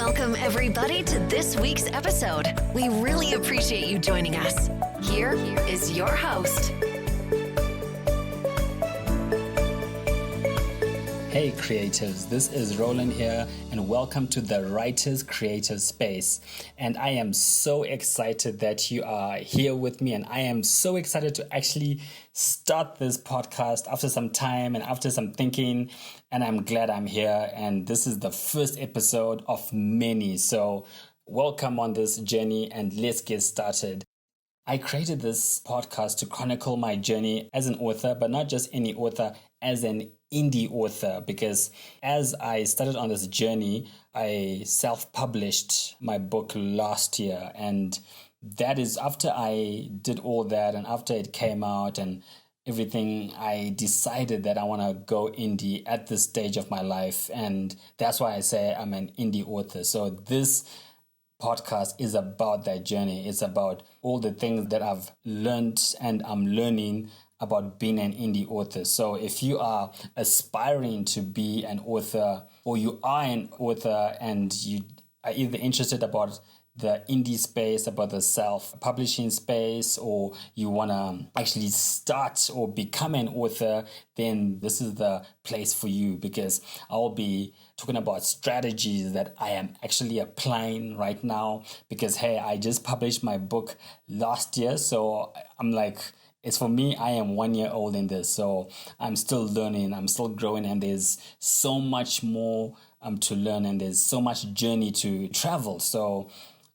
Welcome, everybody, to this week's episode. We really appreciate you joining us. Here is your host. Hey creatives, this is Rolain here and welcome to the Writers Creative Space. And I am so excited that you are here with me, and I am so excited to actually start this podcast after some time and after some thinking, and I'm glad I'm here, and this is the first episode of many. So welcome on this journey and let's get started. I created this podcast to chronicle my journey as an author, but not just any author, as an indie author, because as I started on this journey, I self-published my book last year, and that is after I did all that and after it came out and everything, I decided that I want to go indie at this stage of my life, and that's why I say I'm an indie author. So this podcast is about that journey. It's about all the things that I've learned and I'm learning about being an indie author. So if you are aspiring to be an author, or you are an author and you are either interested about the indie space, about the self-publishing space, or you want to actually start or become an author, then this is the place for you, because I'll be talking about strategies that I am actually applying right now. Because, hey, I just published my book last year, so I'm like, it's for me, I am 1 year old in this, so I'm still learning, I'm still growing, and there's so much more to learn, and there's so much journey to travel. So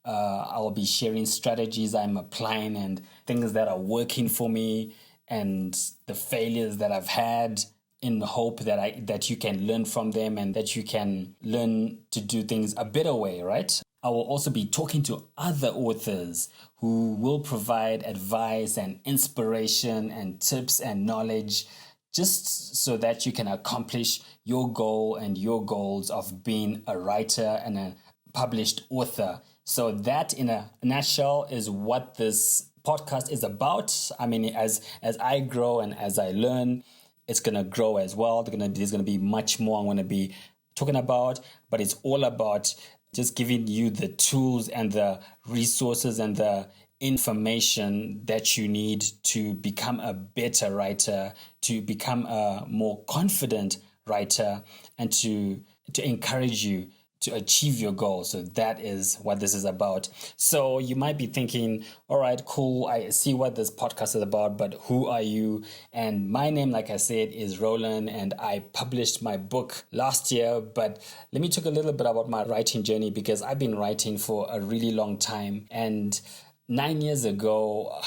I'll be sharing strategies I'm applying and things that are working for me and the failures that I've had, in the hope that you can learn from them and that you can learn to do things a better way, right? I will also be talking to other authors who will provide advice and inspiration and tips and knowledge, just so that you can accomplish your goal and your goals of being a writer and a published author. So that, in a nutshell, is what this podcast is about. I mean, as I grow and as I learn, it's going to grow as well. There's going to be much more I'm going to be talking about, but it's all about just giving you the tools and the resources and the information that you need to become a better writer, to become a more confident writer, and to encourage you to achieve your goals. So that is what this is about. So you might be thinking, all right, cool, I see what this podcast is about, but who are you? And my name, like I said, is Rolain, and I published my book last year. But let me talk a little bit about my writing journey, because I've been writing for a really long time. And 9 years ago,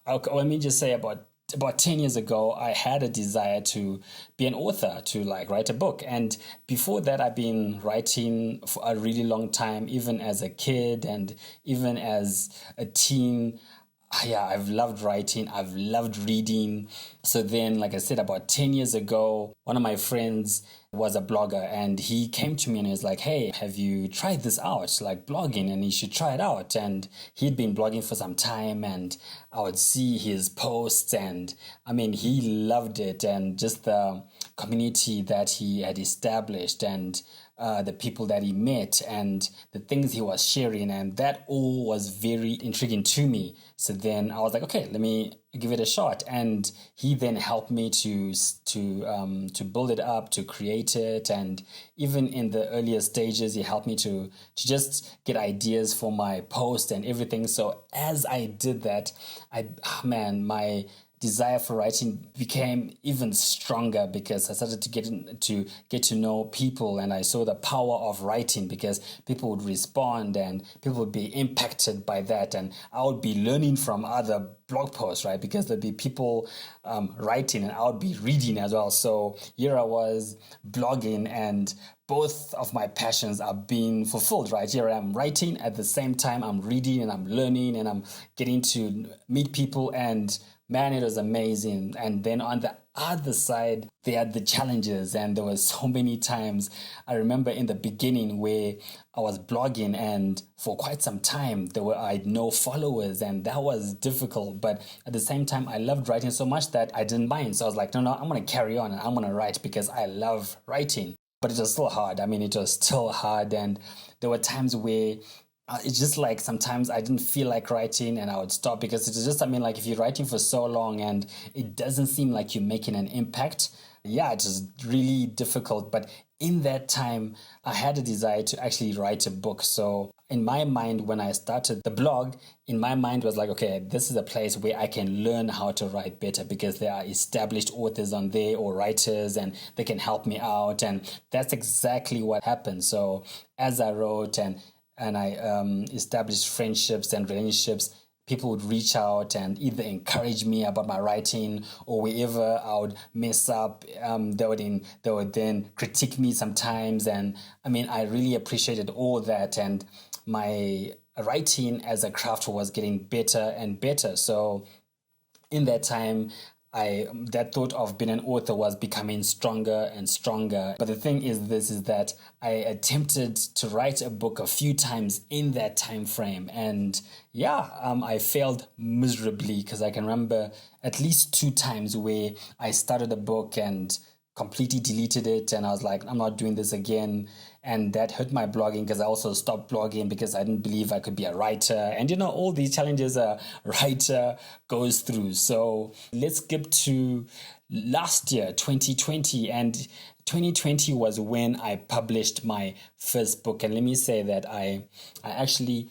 let me just say about 10 years ago, I had a desire to be an author, to write a book. And before that, I've been writing for a really long time, even as a kid and even as a teen. Yeah, I've loved writing. I've loved reading. So then, like I said, about 10 years ago, one of my friends was a blogger, and he came to me and he was like, hey, have you tried this out, like blogging, and you should try it out. And he'd been blogging for some time, and I would see his posts, and I mean, he loved it, and just the community that he had established, and the people that he met, and the things he was sharing, and that all was very intriguing to me. So then I was like, okay, let me give it a shot. And he then helped me to build it up, to create it, and even in the earlier stages, he helped me to just get ideas for my post and everything. So as I did that, my desire for writing became even stronger, because I started to get to know people, and I saw the power of writing, because people would respond and people would be impacted by that, and I would be learning from other blog posts, right? Because there'd be people writing and I would be reading as well. So here I was blogging, and both of my passions are being fulfilled, right? Here I am writing, at the same time I'm reading and I'm learning and I'm getting to meet people, and man, it was amazing. And then on the other side, they had the challenges, and there were so many times. I remember in the beginning where I was blogging, and for quite some time I had no followers, and that was difficult. But at the same time, I loved writing so much that I didn't mind. So I was like, no, I'm going to carry on and I'm going to write, because I love writing. but it was still hard. I mean, it was still hard. And there were times where it's just like sometimes I didn't feel like writing and I would stop because it's just, I mean, like if you're writing for so long and it doesn't seem like you're making an impact, yeah, it's just really difficult. But in that time, I had a desire to actually write a book. So in my mind, when I started the blog, in my mind was like, okay, this is a place where I can learn how to write better because there are established authors on there or writers and they can help me out. And that's exactly what happened. So as I wrote and I established friendships and relationships, people would reach out and either encourage me about my writing or wherever I would mess up, they would then critique me sometimes. And I mean, I really appreciated all that. And my writing as a craft was getting better and better. So in that time, that thought of being an author was becoming stronger and stronger. But the thing is that I attempted to write a book a few times in that time frame. And yeah, I failed miserably because I can remember at least 2 times where I started a book and completely deleted it. And I was like, I'm not doing this again. And that hurt my blogging because I also stopped blogging because I didn't believe I could be a writer. And, all these challenges a writer goes through. So let's skip to last year, 2020. And 2020 was when I published my first book. And let me say that I actually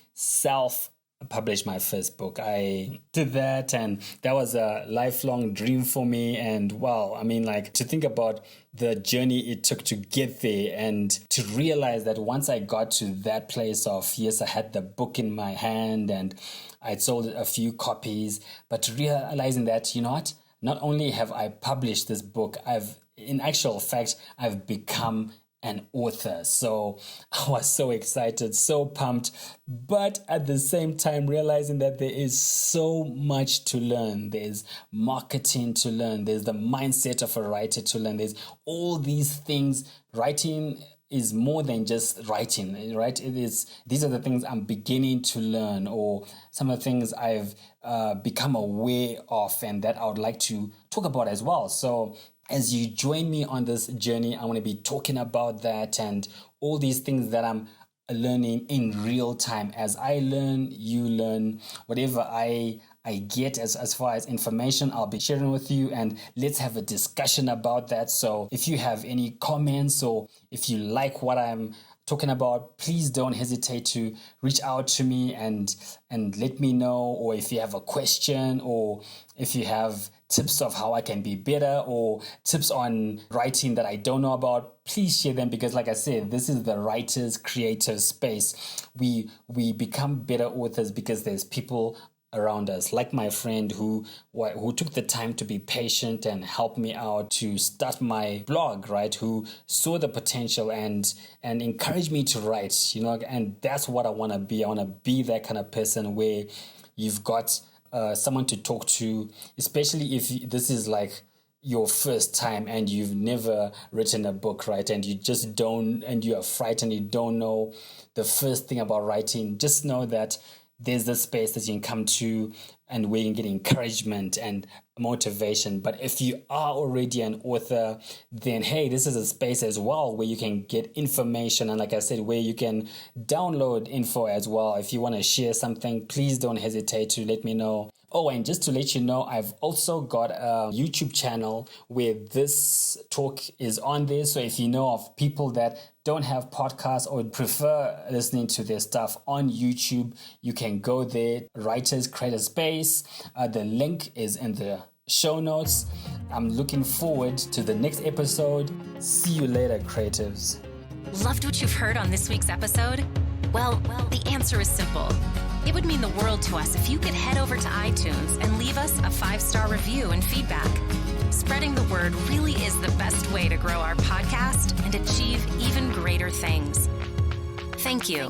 published my first book. I did that and that was a lifelong dream for me. And wow, I mean, like to think about the journey it took to get there and to realize that once I got to that place of, yes, I had the book in my hand and I'd sold a few copies, but realizing that, you know what, not only have I published this book, in actual fact, I've become an author. So I was so excited, so pumped, but at the same time realizing that there is so much to learn. There's marketing to learn. There's the mindset of a writer to learn. There's all these things. Writing is more than just writing, right? These are the things I'm beginning to learn, or some of the things I've become aware of and that I would like to talk about as well. So as you join me on this journey, I want to be talking about that and all these things that I'm learning in real time. As I learn, you learn. Whatever I get as far as information, I'll be sharing with you, and let's have a discussion about that. So if you have any comments or if you like what I'm talking about, please don't hesitate to reach out to me and let me know. Or if you have a question, or if you have tips of how I can be better, or tips on writing that I don't know about, please share them, because like I said, this is the writer's creative space. We become better authors because there's people around us, like my friend who took the time to be patient and help me out to start my blog, right? Who saw the potential and encouraged me to write, and that's what I want to be. I want to be that kind of person where you've got someone to talk to, especially if this is like your first time and you've never written a book, right? And you just don't, and you are frightened, you don't know the first thing about writing. Just know that there's the space that you can come to and where you can get encouragement and motivation. But if you are already an author, then hey, this is a space as well where you can get information. And like I said, where you can download info as well. If you want to share something, please don't hesitate to let me know. Oh, and just to let you know, I've also got a YouTube channel where this talk is on there. So if you know of people that don't have podcasts or prefer listening to their stuff on YouTube, you can go there, Writers Creator Space. The link is in the show notes. I'm looking forward to the next episode. See you later, creatives. Loved what you've heard on this week's episode? Well, the answer is simple. It would mean the world to us if you could head over to iTunes and leave us a 5-star review and feedback. Spreading the word really is the best way to grow our podcast and achieve even greater things. Thank you.